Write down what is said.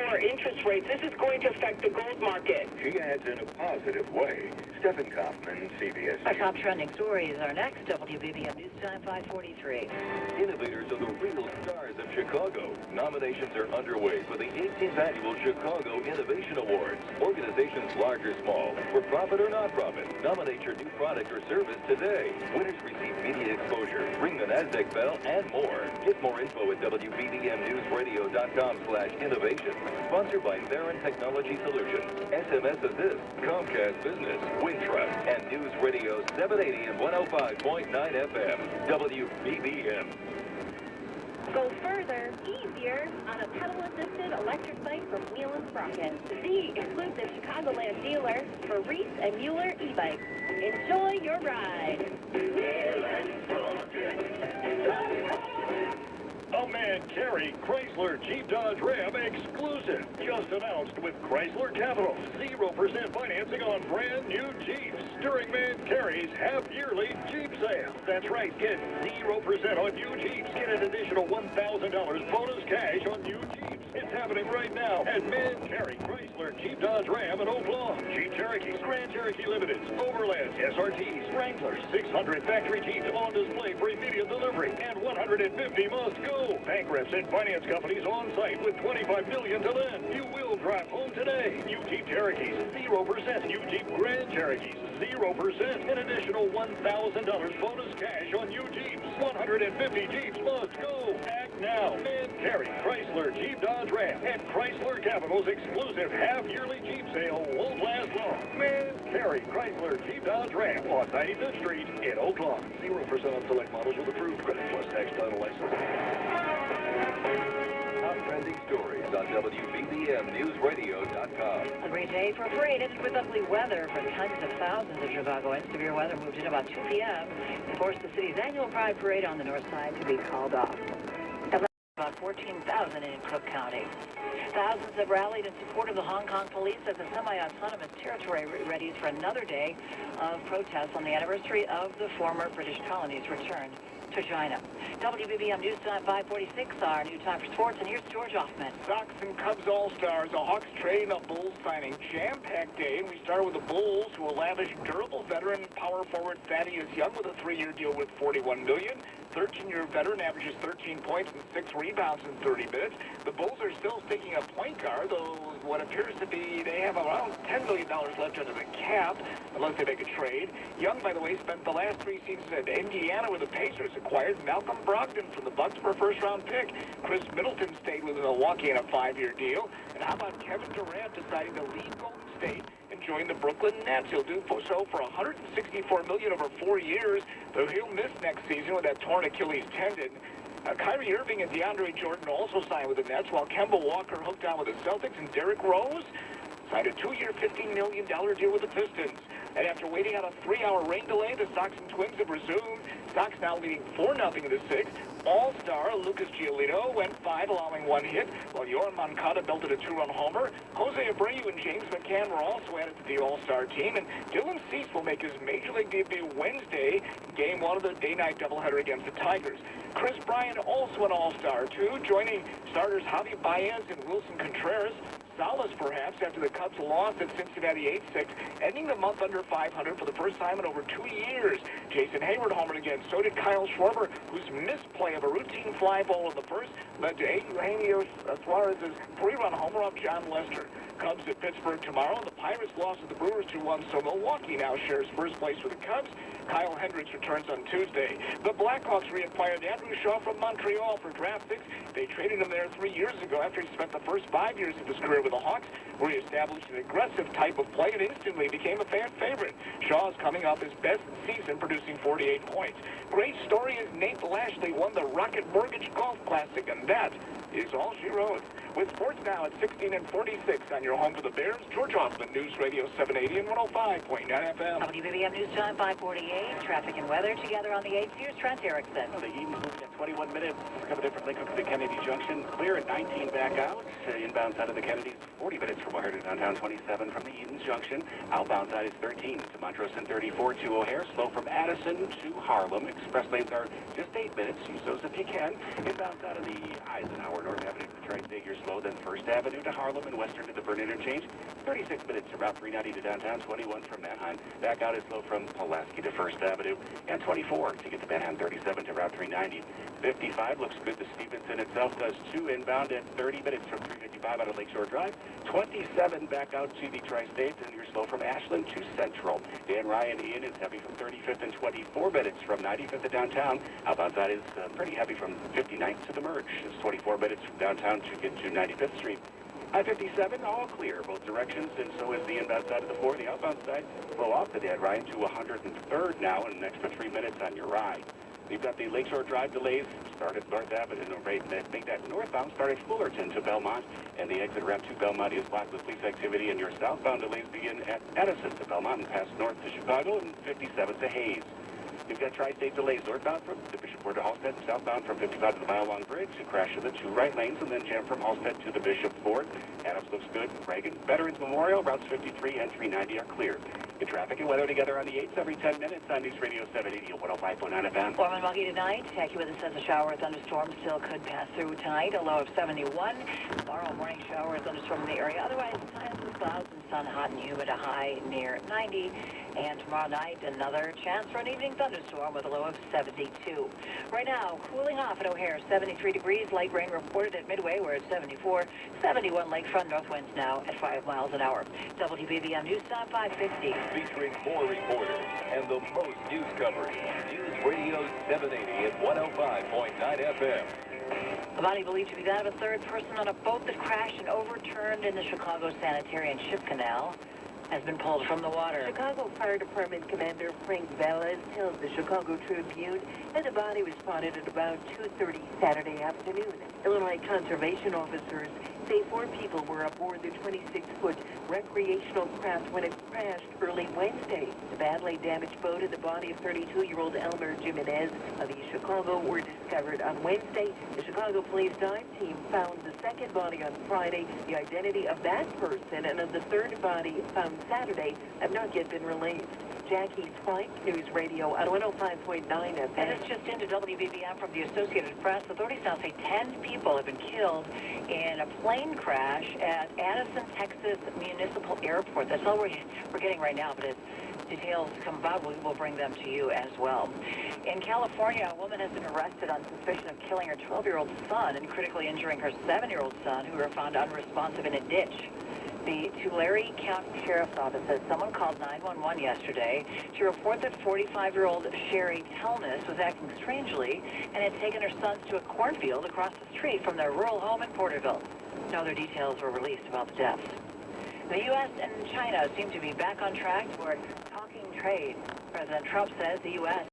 lower interest rates, this is going to affect the gold market. She adds in a positive way. Stephen Kaufman, CBS. Our top trending stories are next. WBBM News Time 543. Innovators are the real stars of Chicago. Nominations are underway for the 18th Annual Chicago Innovation Awards. Organizations large or small, for profit or not-profit, nominate your new product or service today. Winners receive media exposure, ring the NASDAQ bell, and more. Get more info at WBBMNewsRadio.com/innovation. Sponsored by Theron Technology Solutions, SMS Assist, Comcast Business, Wintrust, and News Radio 780 and 105.9 FM. WBBM. Go further, easier, on a pedal-assisted electric bike from Wheel & Sprocket, the exclusive Chicagoland dealer for Reese and Mueller e-bikes. Enjoy your ride. A man carry Chrysler Jeep Dodge Ram exclusive. Just announced with Chrysler Capital. 0% financing on brand new Jeeps during Man Carey's half-yearly Jeep sale. That's right, get 0% on new Jeeps. Get an additional $1,000 bonus cash on new Jeeps. It's happening right now at Man Carey Chrysler Jeep Dodge Ram in Oak Lawn. Jeep Cherokees, Grand Cherokee Limiteds, Overlands, SRTs, Wranglers, 600 factory Jeeps on display for immediate delivery, and 150 must go. Bank reps and finance companies on site with $25 million to lend. You will drive home today. New Jeep Cherokees, 0%. New Jeep Grand Cherokees, 0%. An additional $1,000 bonus cash on new Jeeps. 150 Jeeps must go. Act now. Man Carey Chrysler Jeep Dodge Ram and Chrysler Capital's exclusive half-yearly Jeep sale won't last long. Man Carey Chrysler Jeep Dodge Ram on 95th Street in Oak Lawn. 0% on select models with approved credit plus tax title license. Top trending stories on WBBMNewsRadio.com. A great day for a parade ended with ugly weather for tens of thousands of Chicagoans. Severe weather moved in about 2 p.m. and forced the city's annual Pride Parade on the north side to be called off. About 14,000 in Cook County. Thousands have rallied in support of the Hong Kong police as the semi-autonomous territory readies for another day of protests on the anniversary of the former British colony's return to China. WBBM News Time 546, our new time for sports, and here's George Hoffman. Sox and Cubs All-Stars, a Hawks trade, a Bulls signing. Jam-packed day, and we start with the Bulls, who will lavish durable veteran power forward Thaddeus Young with a 3-year deal with $41 million. 13-year veteran averages 13 points and 6 rebounds in 30 minutes. The Bulls are still seeking a point guard, though what appears to be they have around $10 million left under the cap, unless they make a trade. Young, by the way, spent the last 3 seasons at Indiana, where the Pacers acquired Malcolm Brogdon from the Bucks for a first-round pick. Chris Middleton stayed with Milwaukee in a 5-year deal. And how about Kevin Durant deciding to leave Golden State and join the Brooklyn Nets? He'll do so for $164 million over 4 years, though he'll miss next season with that torn Achilles tendon. Kyrie Irving and DeAndre Jordan also signed with the Nets, while Kemba Walker hooked on with the Celtics, and Derrick Rose signed a 2-year, $15 million deal with the Pistons. And after waiting on a 3-hour rain delay, the Sox and Twins have resumed. Sox now leading 4-0 in the 6th. All-star Lucas Giolito went 5, allowing 1 hit, while Yohan Moncada belted a 2-run homer. Jose Abreu and James McCann were also added to the All-Star team, and Dylan Cease will make his Major League debut Wednesday, Game 1 of the day-night doubleheader against the Tigers. Chris Bryant also an All-Star, too, joining starters Javi Baez and Wilson Contreras. Solace, perhaps, after the Cubs lost at Cincinnati 8-6, ending the month under 500 for the first time in over 2 years. Jason Hayward homered again. So did Kyle Schwarber, whose misplay of a routine fly ball in the first led to Eugenio Suarez's 3-run homer off John Lester. Cubs at Pittsburgh tomorrow. The Pirates lost to the Brewers 2-1, so Milwaukee now shares first place with the Cubs. Kyle Hendricks returns on Tuesday. The Blackhawks reacquired Andrew Shaw from Montreal for draft picks. They traded him there 3 years ago after he spent the first 5 years of his career with the Hawks, where he established an aggressive type of play and instantly became a fan favorite. Shaw is coming off his best season, producing 48 points. Great story is Nate Lashley won the Rocket Mortgage Golf Classic, and that is all she wrote. With sports now at 16 and 46 on your home for the Bears, George Hoffman, News Radio 780 and 105.9 FM. WBBM News Time 548. Traffic and weather together on the 8th. Here's Trent Erickson. The Eden's moving at 21 minutes. Coming in from Lincoln to the Kennedy Junction. Clear at 19 back out. Inbound side of the Kennedys, 40 minutes from O'Hare to downtown 27 from the Eden's Junction. Outbound side is 13 to Montrose and 34 to O'Hare. Slow from Addison to Harlem. Express lanes are just 8 minutes. Use those if you can. Inbound side of the Eisenhower North Avenue. Tri-State, you're slow. Then 1st Avenue to Harlem and western to the Burn Interchange. 36 minutes from Route 390 to downtown. 21 from Manheim. Back out is slow from Pulaski to 1st Avenue. And 24 to get to Manheim. 37 to Route 390. 55 looks good. The Stevenson itself does too. Inbound at 30 minutes from 355 out of Lakeshore Drive. 27 back out to the Tri-State, and you're slow from Ashland to Central. Dan Ryan Ian is heavy from 35th and 24 minutes from 95th to downtown. Outbound side is pretty heavy from 59th to the Merge. It's 24 minutes from downtown to get to 95th Street. I-57, all clear, both directions, and so is the inbound side of the 4. The outbound side flow off the Dan Ryan to 103rd now, and an extra 3 minutes on your ride. You've got the Lakeshore Drive delays, started North Avenue, make that northbound, started Fullerton to Belmont, and the exit ramp to Belmont is blocked with police activity, and your southbound delays begin at Edison to Belmont and pass north to Chicago, and 57 to Hayes. You've got Tri-State delays northbound from the Bishop Ford to Halstead, southbound from 55 to the Mile Long Bridge, to crash to the 2 right lanes, and then jam from Halstead to the Bishop Ford. Adams looks good. Reagan, Veterans Memorial, routes 53 and 390 are clear. Get traffic and weather together on the 8s every 10 minutes on News Radio 780 and 105.9 FM. Warm and muggy tonight. AccuWeather says a shower or thunderstorm still could pass through tonight. A low of 71. Tomorrow morning shower or thunderstorm in the area. Otherwise, times with clouds and sun, hot and humid, a high near 90. And tomorrow night, another chance for an evening thunderstorm with a low of 72. Right now, cooling off at O'Hare, 73 degrees. Light rain reported at Midway, where it's 74. 71 lakefront, north winds now at 5 miles an hour. WBBM News Time 550. Featuring more reporters and the most news coverage. News Radio 780 at 105.9 FM. A body believed to be that of a third person on a boat that crashed and overturned in the Chicago Sanitarian Ship Canal has been pulled from the water. Chicago Fire Department Commander Frank Velez tells the Chicago Tribune that the body was spotted at about 2:30 Saturday afternoon. Illinois conservation officers say 4 people were aboard the 26-foot recreational craft when it crashed early Wednesday. The badly damaged boat and the body of 32-year-old Elmer Jimenez of the Chicago were discovered on Wednesday. The Chicago Police dive team found the second body on Friday. The identity of that person and of the third body found Saturday have not yet been released. Jackie Spike, News Radio on 105.9 FM. And it's just into WBBM from the Associated Press. Authorities now say 10 people have been killed in a plane crash at Addison, Texas Municipal Airport. That's all we're getting right now, but as details come about, we will bring them to you as well. In California, a woman has been arrested on suspicion of killing her 12-year-old son and critically injuring her 7-year-old son, who were found unresponsive in a ditch. The Tulare County Sheriff's Office says someone called 911 yesterday to report that 45-year-old Sherry Telness was acting strangely and had taken her sons to a cornfield across the street from their rural home in Porterville. No other details were released about the deaths. The U.S. and China seem to be back on track toward talking trade. President Trump says the U.S.